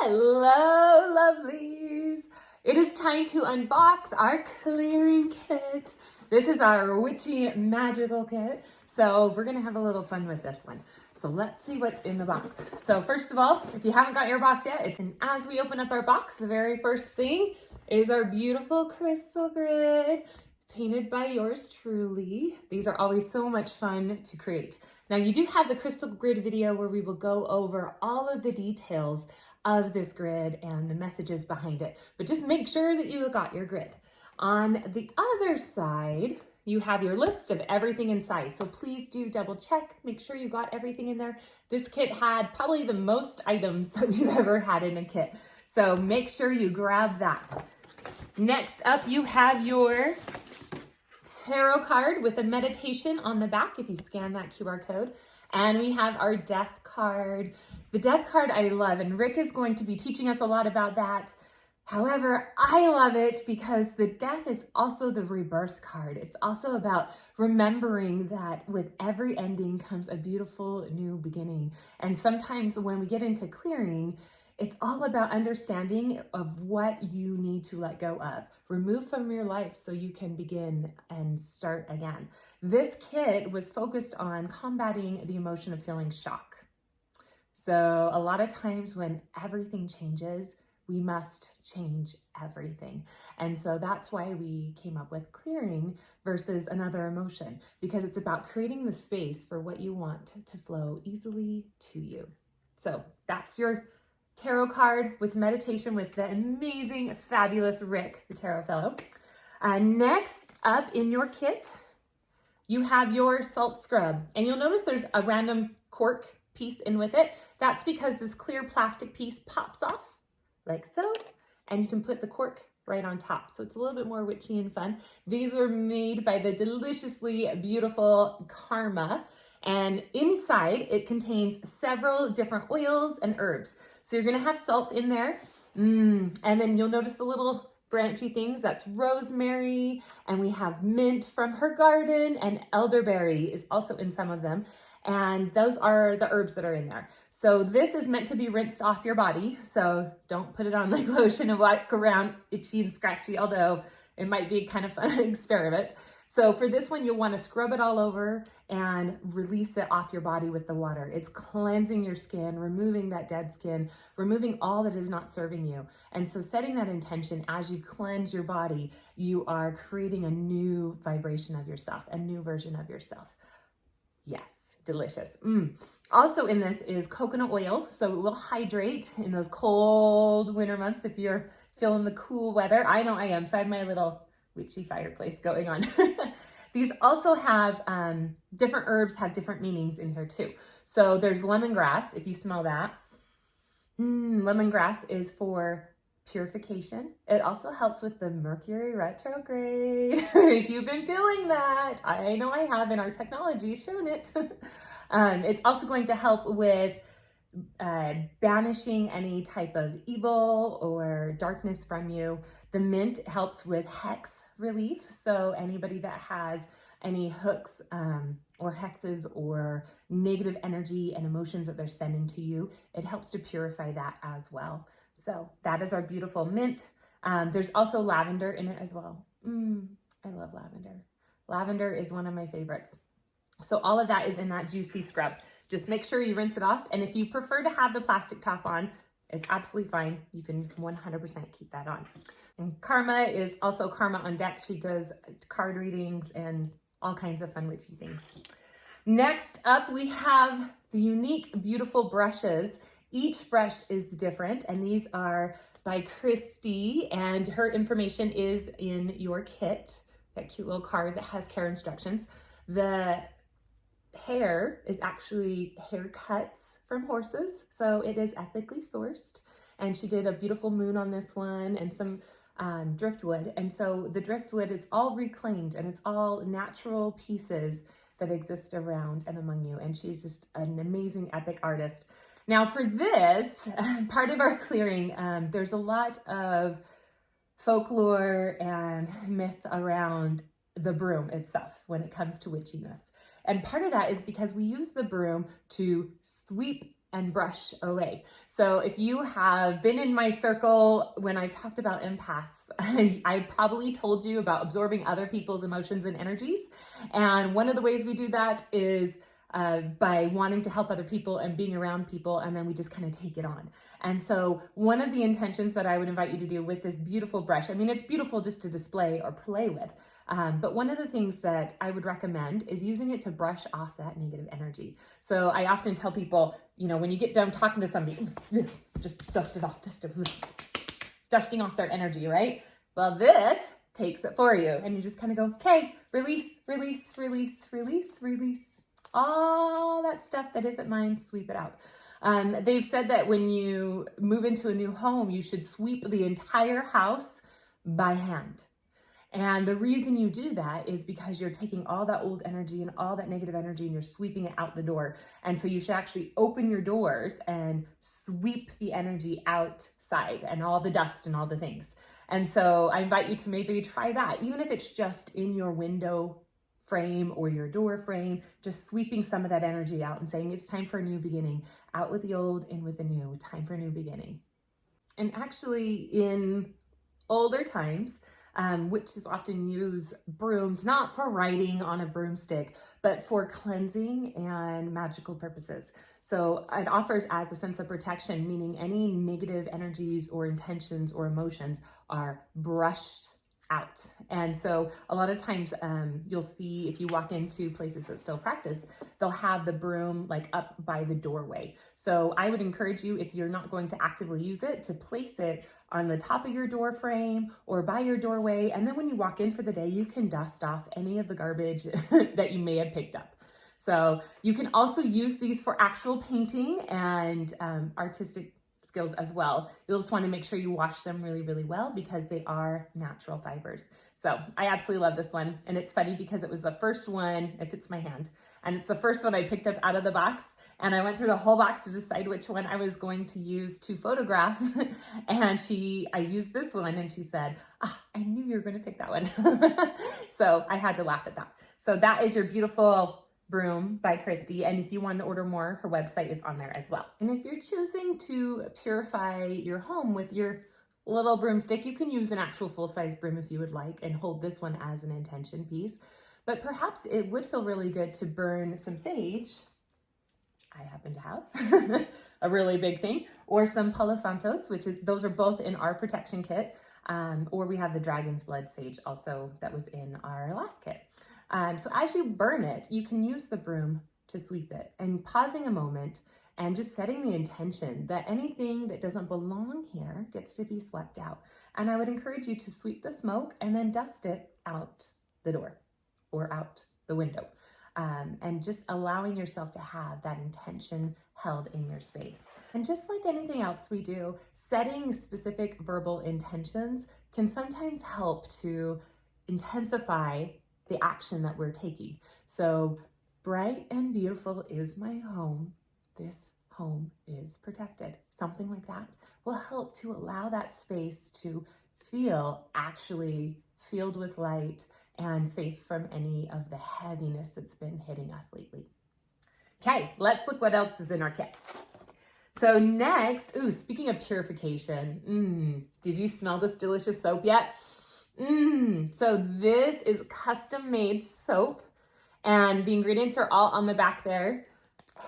Hello, lovelies. It is time to unbox our clearing kit. This is our witchy magical kit. So we're gonna have a little fun with this one. So let's see what's in the box. So first of all, if you haven't got your box yet, and as we open up our box, the very first thing is our beautiful crystal grid painted by yours truly. These are always so much fun to create. Now you do have the crystal grid video where we will go over all of the details of this grid and the messages behind it, but just make sure that you got your grid. On the other side, you have your list of everything inside. So please do double check, make sure you got everything in there. This kit had probably the most items that we've ever had in a kit. So make sure you grab that. Next up, you have your tarot card with a meditation on the back if you scan that QR code. And we have our death card. The death card I love, and Rick is going to be teaching us a lot about that. However, I love it because the death is also the rebirth card. It's also about remembering that with every ending comes a beautiful new beginning. And sometimes when we get into clearing, it's all about understanding of what you need to let go of, remove from your life so you can begin and start again. This kit was focused on combating the emotion of feeling shock. So a lot of times when everything changes, we must change everything. And so that's why we came up with clearing versus another emotion, because it's about creating the space for what you want to flow easily to you. So that's your tarot card with meditation with the amazing, fabulous Rick, the tarot fellow. Next up in your kit, you have your salt scrub. And you'll notice there's a random cork piece in with it. That's because this clear plastic piece pops off like so, and you can put the cork right on top. So it's a little bit more witchy and fun. These were made by the deliciously beautiful Karma. And inside it contains several different oils and herbs. So you're gonna have salt in there. And then you'll notice the little branchy things, that's rosemary, and we have mint from her garden, and elderberry is also in some of them. And those are the herbs that are in there. So this is meant to be rinsed off your body. So don't put it on like lotion and walk around itchy and scratchy, although it might be kind of fun experiment. So for this one, you'll want to scrub it all over and release it off your body with the water. It's cleansing your skin, removing that dead skin, removing all that is not serving you. And so setting that intention as you cleanse your body, you are creating a new vibration of yourself, a new version of yourself. Yes, delicious. Also in this is coconut oil, so it will hydrate in those cold winter months if you're feeling the cool weather. I know I am, so I have my little witchy fireplace going on. These also have different herbs have different meanings in here too. So there's lemongrass, if you smell that. Lemongrass is for purification. It also helps with the Mercury retrograde. If you've been feeling that, I know I have, and our technology has shown it. It's also going to help with banishing any type of evil or darkness from you. The mint helps with hex relief. So anybody that has any hooks or hexes or negative energy and emotions that they're sending to you, it helps to purify that as well. So that is our beautiful mint. There's also lavender in it as well. I love lavender. Lavender is one of my favorites. So all of that is in that juicy scrub. Just make sure you rinse it off. And if you prefer to have the plastic top on, it's absolutely fine. You can 100% keep that on. And Karma is also Karma on deck. She does card readings and all kinds of fun witchy things. Next up, we have the unique, beautiful brushes. Each brush is different, and these are by Christy, and her information is in your kit, that cute little card that has care instructions. The hair is actually hair cuts from horses, so it is ethically sourced, and she did a beautiful moon on this one and some driftwood. And so the driftwood is all reclaimed, and it's all natural pieces that exist around and among you, and she's just an amazing epic artist. Now for this part of our clearing, there's a lot of folklore and myth around the broom itself when it comes to witchiness. And part of that is because we use the broom to sweep and brush away. So if you have been in my circle when I talked about empaths, I probably told you about absorbing other people's emotions and energies. And one of the ways we do that is by wanting to help other people and being around people, and then we just kind of take it on. And so one of the intentions that I would invite you to do with this beautiful brush, I mean, it's beautiful just to display or play with, but one of the things that I would recommend is using it to brush off that negative energy. So I often tell people, you know, when you get done talking to somebody, just dust it off, dusting off their energy, right? Well, this takes it for you, and you just kind of go, okay, release, release, release, release, release. All that stuff that isn't mine, sweep it out. They've said that when you move into a new home, you should sweep the entire house by hand. And the reason you do that is because you're taking all that old energy and all that negative energy and you're sweeping it out the door. And so you should actually open your doors and sweep the energy outside and all the dust and all the things. And so I invite you to maybe try that, even if it's just in your window frame or your door frame, just sweeping some of that energy out and saying it's time for a new beginning. Out with the old, in with the new, time for a new beginning. And actually in older times, witches often use brooms, not for writing on a broomstick, but for cleansing and magical purposes. So it offers as a sense of protection, meaning any negative energies or intentions or emotions are brushed out. And so a lot of times you'll see if you walk into places that still practice, they'll have the broom like up by the doorway. So I would encourage you, if you're not going to actively use it, to place it on the top of your door frame or by your doorway. And then when you walk in for the day, you can dust off any of the garbage that you may have picked up. So you can also use these for actual painting and artistic skills as well. You'll just want to make sure you wash them really, really well because they are natural fibers. So I absolutely love this one. And it's funny because it was the first one, it fits my hand, and it's the first one I picked up out of the box. And I went through the whole box to decide which one I was going to use to photograph. And I used this one and she said, I knew you were going to pick that one. So I had to laugh at that. So that is your beautiful broom by Christy, and if you want to order more, her website is on there as well. And if you're choosing to purify your home with your little broomstick, you can use an actual full-size broom if you would like and hold this one as an intention piece. But perhaps it would feel really good to burn some sage. I happen to have a really big thing, or some Palo Santos, those are both in our protection kit, or we have the Dragon's Blood sage also that was in our last kit. So as you burn it, you can use the broom to sweep it, and pausing a moment and just setting the intention that anything that doesn't belong here gets to be swept out. And I would encourage you to sweep the smoke and then dust it out the door or out the window. And just allowing yourself to have that intention held in your space. And just like anything else we do, setting specific verbal intentions can sometimes help to intensify the action that we're taking. So bright and beautiful is my home. This home is protected. Something like that will help to allow that space to feel actually filled with light and safe from any of the heaviness that's been hitting us lately. Okay, let's look what else is in our kit. So next, speaking of purification, did you smell this delicious soap yet? So this is custom made soap, and the ingredients are all on the back there.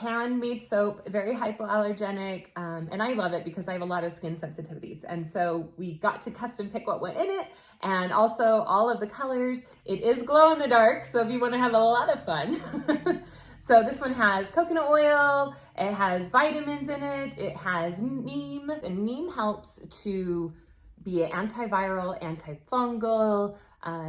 Handmade soap, very hypoallergenic, and I love it because I have a lot of skin sensitivities. And so we got to custom pick what went in it, and also all of the colors. It is glow in the dark, so if you want to have a lot of fun. So this one has coconut oil, it has vitamins in it, it has neem, and neem helps to be an antiviral, antifungal,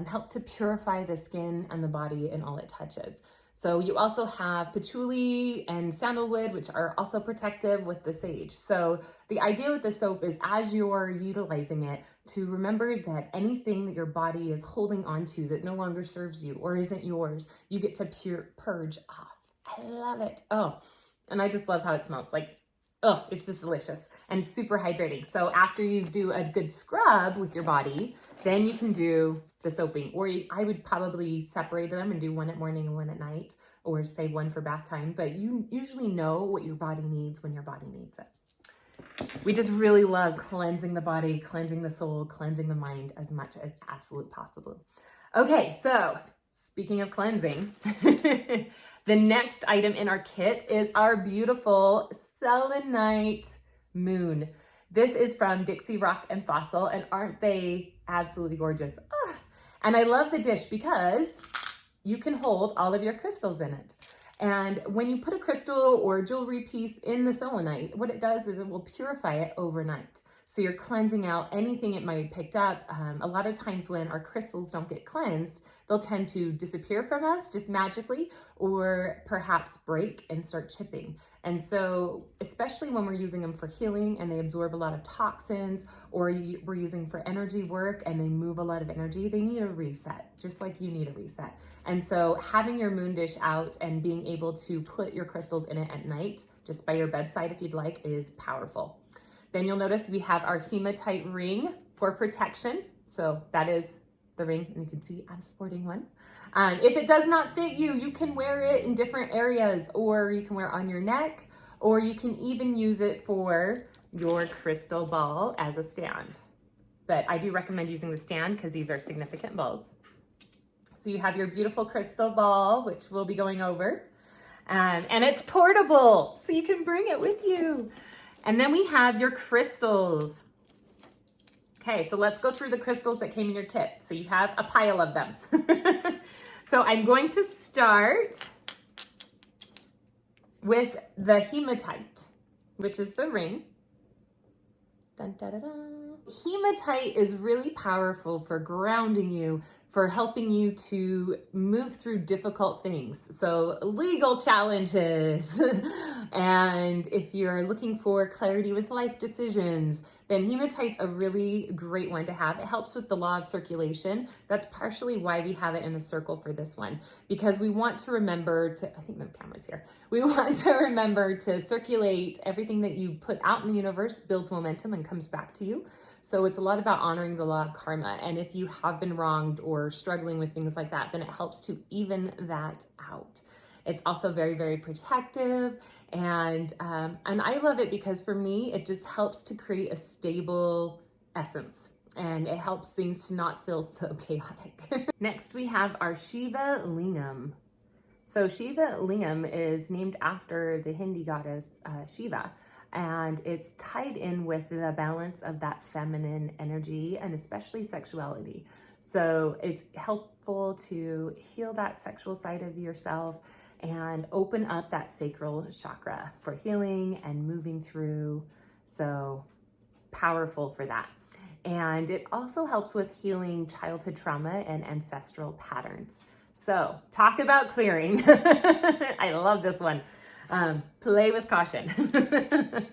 help to purify the skin and the body and all it touches. So you also have patchouli and sandalwood, which are also protective with the sage. So the idea with the soap is as you're utilizing it, to remember that anything that your body is holding onto that no longer serves you or isn't yours, you get to purge off. I love it. Oh, and I just love how it smells. Like, oh, it's just delicious and super hydrating. So after you do a good scrub with your body, then you can do the soaping. Or I would probably separate them and do one at morning and one at night. or save one for bath time, but you usually know what your body needs when your body needs it. We just really love cleansing the body, cleansing the soul, cleansing the mind as much as absolutely possible. Okay, so speaking of cleansing, the next item in our kit is our beautiful selenite moon. This is from Dixie Rock and Fossil, and aren't they absolutely gorgeous? Ugh. And I love the dish because you can hold all of your crystals in it. And when you put a crystal or jewelry piece in the selenite, what it does is it will purify it overnight. So you're cleansing out anything it might have picked up. A lot of times when our crystals don't get cleansed, they'll tend to disappear from us just magically, or perhaps break and start chipping. And so, especially when we're using them for healing and they absorb a lot of toxins, or we're using for energy work and they move a lot of energy, they need a reset, just like you need a reset. And so having your moon dish out and being able to put your crystals in it at night, just by your bedside if you'd like, is powerful. Then you'll notice we have our hematite ring for protection. So that is the ring, and you can see I'm sporting one. If it does not fit you, you can wear it in different areas, or you can wear it on your neck, or you can even use it for your crystal ball as a stand. But I do recommend using the stand because these are significant balls. So you have your beautiful crystal ball, which we'll be going over, and it's portable, so you can bring it with you. And then we have your crystals. Okay, so let's go through the crystals that came in your kit. So you have a pile of them. So I'm going to start with the hematite, which is the ring. Dun, da, da, da. Hematite is really powerful for grounding you, for helping you to move through difficult things. So legal challenges. And if you're looking for clarity with life decisions, then hematite's a really great one to have. It helps with the law of circulation. That's partially why we have it in a circle for this one, because we want to remember to, I think the camera's here. We want to remember to circulate everything that you put out in the universe, builds momentum and comes back to you. So it's a lot about honoring the law of karma. And if you have been wronged or struggling with things like that, then it helps to even that out. It's also very, very protective. And I love it because for me, it just helps to create a stable essence. And it helps things to not feel so chaotic. Next, we have our Shiva Lingam. So Shiva Lingam is named after the Hindi goddess Shiva. And it's tied in with the balance of that feminine energy and especially sexuality. So it's helpful to heal that sexual side of yourself and open up that sacral chakra for healing and moving through. So powerful for that. And it also helps with healing childhood trauma and ancestral patterns. So talk about clearing. I love this one. Play with caution.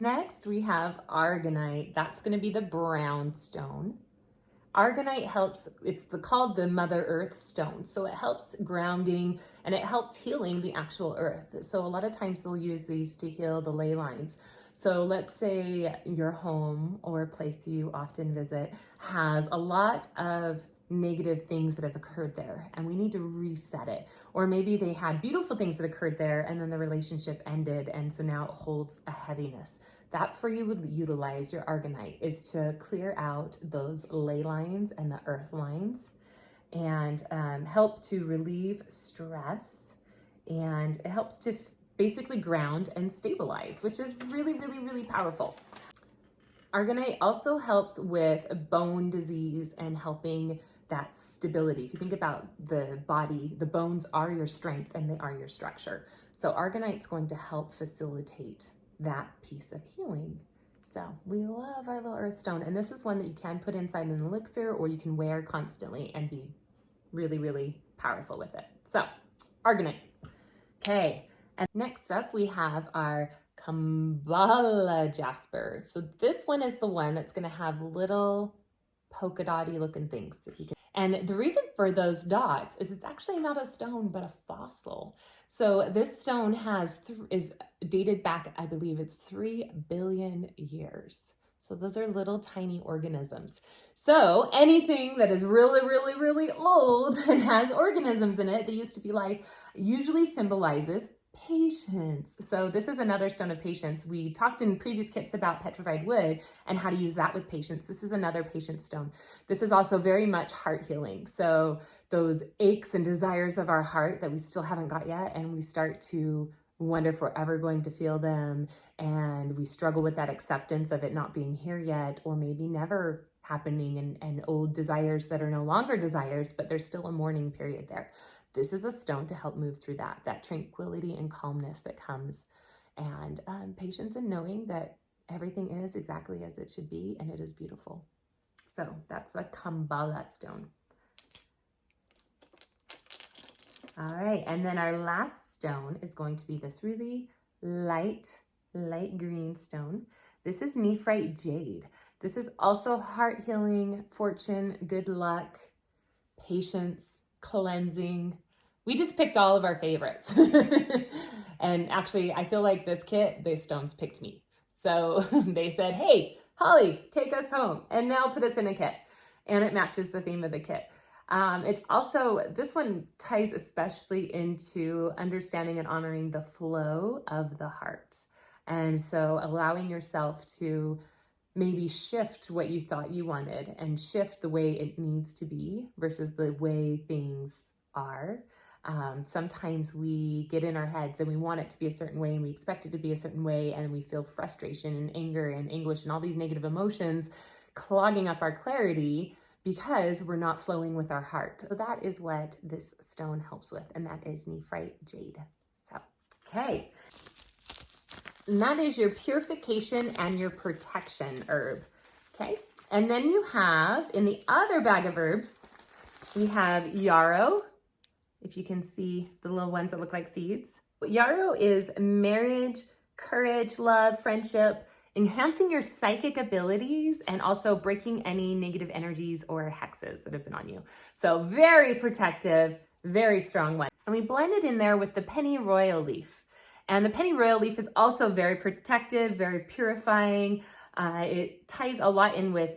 Next, we have aragonite. That's going to be the brown stone. Aragonite helps, it's called the Mother Earth stone. So it helps grounding and it helps healing the actual earth. So a lot of times they'll use these to heal the ley lines. So let's say your home or a place you often visit has a lot of negative things that have occurred there and we need to reset it. Or maybe they had beautiful things that occurred there and then the relationship ended and so now it holds a heaviness. That's where you would utilize your aragonite, is to clear out those ley lines and the earth lines and help to relieve stress, and it helps to basically ground and stabilize, which is really, really, really powerful. Aragonite also helps with bone disease and helping that stability. If you think about the body, the bones are your strength and they are your structure. So aragonite's going to help facilitate that piece of healing. So we love our little earth stone. And this is one that you can put inside an elixir or you can wear constantly and be really, really powerful with it. So aragonite. Okay. And next up we have our Kambala jasper. So this one is the one that's going to have little polka dotty looking things. If you can. And the reason for those dots is it's actually not a stone, but a fossil. So this stone is dated back, I believe it's 3 billion years. So those are little tiny organisms. So anything that is really, really, really old and has organisms in it that used to be life usually symbolizes patience. So this is another stone of patience. We talked in previous kits about petrified wood and how to use that with patience. This is another patience stone. This is also very much heart healing. So those aches and desires of our heart that we still haven't got yet, and we start to wonder if we're ever going to feel them, and we struggle with that acceptance of it not being here yet, or maybe never happening, and old desires that are no longer desires, but there's still a mourning period there. This is a stone to help move through that tranquility and calmness that comes, and patience in knowing that everything is exactly as it should be, and it is beautiful. So that's the Kambala stone. All right, and then our last stone is going to be this really light green stone. This is Nephrite Jade. This is also heart healing, fortune, good luck, patience, cleansing. We just picked all of our favorites. And actually, I feel like this kit, the stones picked me. So they said, hey, Holly, take us home and now put us in a kit. And it matches the theme of the kit. It's also, this one ties especially into understanding and honoring the flow of the heart. And so allowing yourself to maybe shift what you thought you wanted and shift the way it needs to be versus the way things are. Sometimes we get in our heads and we want it to be a certain way and we expect it to be a certain way, and we feel frustration and anger and anguish and all these negative emotions clogging up our clarity because we're not flowing with our heart. So that is what this stone helps with, and that is Nephrite Jade. So, okay. And that is your purification and your protection herb, okay? And then you have, in the other bag of herbs, we have yarrow. If you can see the little ones that look like seeds. Yarrow is marriage, courage, love, friendship, enhancing your psychic abilities, and also breaking any negative energies or hexes that have been on you. So very protective, very strong one. And we blend it in there with the pennyroyal leaf. And the pennyroyal leaf is also very protective, very purifying. It ties a lot in with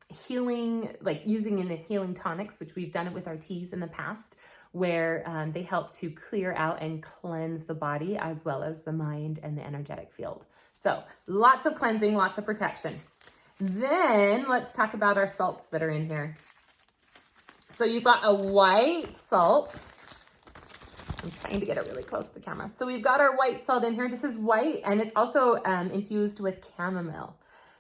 healing, like using in healing tonics, which we've done it with our teas in the past, where they help to clear out and cleanse the body as well as the mind and the energetic field. So lots of cleansing, lots of protection. Then let's talk about our salts that are in here. So you've got a white salt. I'm trying to get it really close to the camera. So we've got our white salt in here. This is white, and it's also infused with chamomile.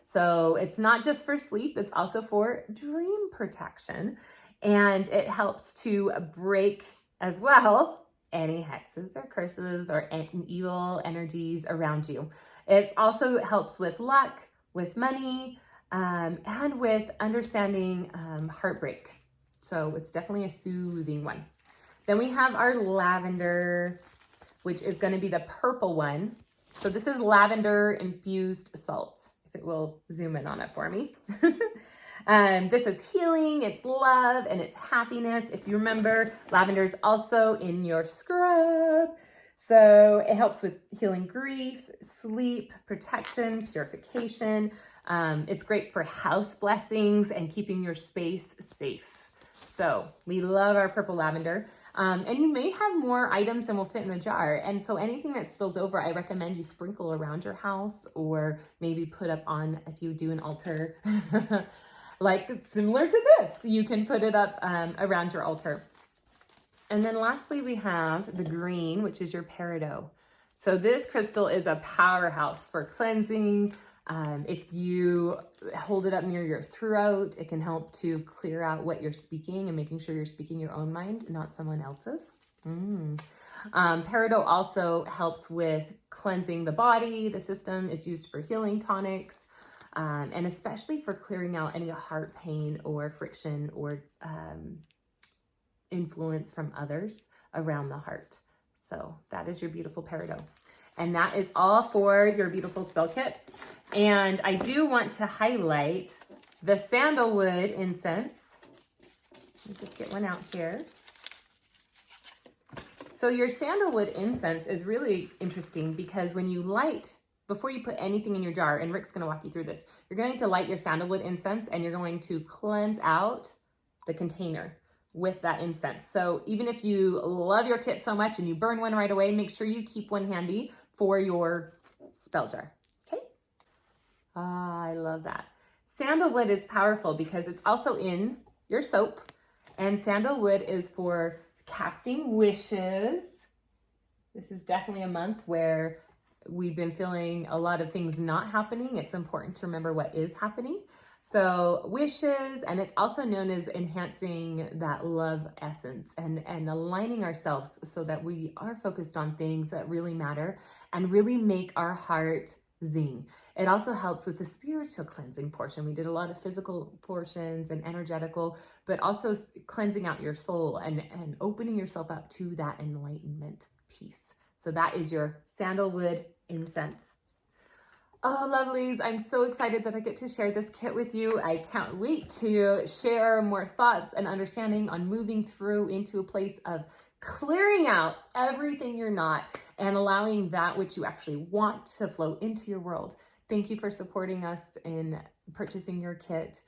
So it's not just for sleep, it's also for dream protection. And it helps to break as well any hexes or curses or evil energies around you. It also helps with luck, with money, and with understanding heartbreak. So it's definitely a soothing one. Then we have our lavender, which is going to be the purple one. So this is lavender infused salt, if it will zoom in on it for me. This is healing, it's love, and it's happiness. If you remember, lavender is also in your scrub. So it helps with healing grief, sleep, protection, purification. It's great for house blessings and keeping your space safe. So we love our purple lavender. And you may have more items than will fit in the jar. And so anything that spills over, I recommend you sprinkle around your house, or maybe put up on, if you do an altar, like similar to this, you can put it up around your altar. And then lastly, we have the green, which is your peridot. So this crystal is a powerhouse for cleansing. If you hold it up near your throat, it can help to clear out what you're speaking and making sure you're speaking your own mind, not someone else's. Peridot also helps with cleansing the body, the system. It's used for healing tonics, and especially for clearing out any heart pain or friction or influence from others around the heart. So that is your beautiful peridot. And that is all for your beautiful spell kit. And I do want to highlight the sandalwood incense. Let me just get one out here. So your sandalwood incense is really interesting because when you light before you put anything in your jar, and Rick's gonna walk you through this, you're going to light your sandalwood incense and you're going to cleanse out the container with that incense. So even if you love your kit so much and you burn one right away, make sure you keep one handy for your spell jar, okay? I love that. Sandalwood is powerful because it's also in your soap, and sandalwood is for casting wishes. This is definitely a month where we've been feeling a lot of things not happening. It's important to remember what is happening. So wishes, and it's also known as enhancing that love essence and aligning ourselves so that we are focused on things that really matter and really make our heart zing. It also helps with the spiritual cleansing portion. We did a lot of physical portions and energetical, but also cleansing out your soul and opening yourself up to that enlightenment piece. So that is your sandalwood incense. Oh, lovelies, I'm so excited that I get to share this kit with you. I can't wait to share more thoughts and understanding on moving through into a place of clearing out everything you're not and allowing that which you actually want to flow into your world. Thank you for supporting us in purchasing your kit.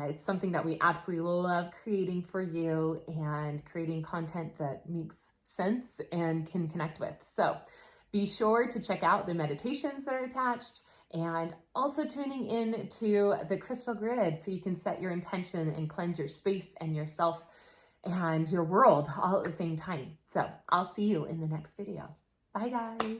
It's something that we absolutely love creating for you and creating content that makes sense and can connect with. So be sure to check out the meditations that are attached and also tuning in to the crystal grid so you can set your intention and cleanse your space and yourself and your world all at the same time. So I'll see you in the next video. Bye, guys.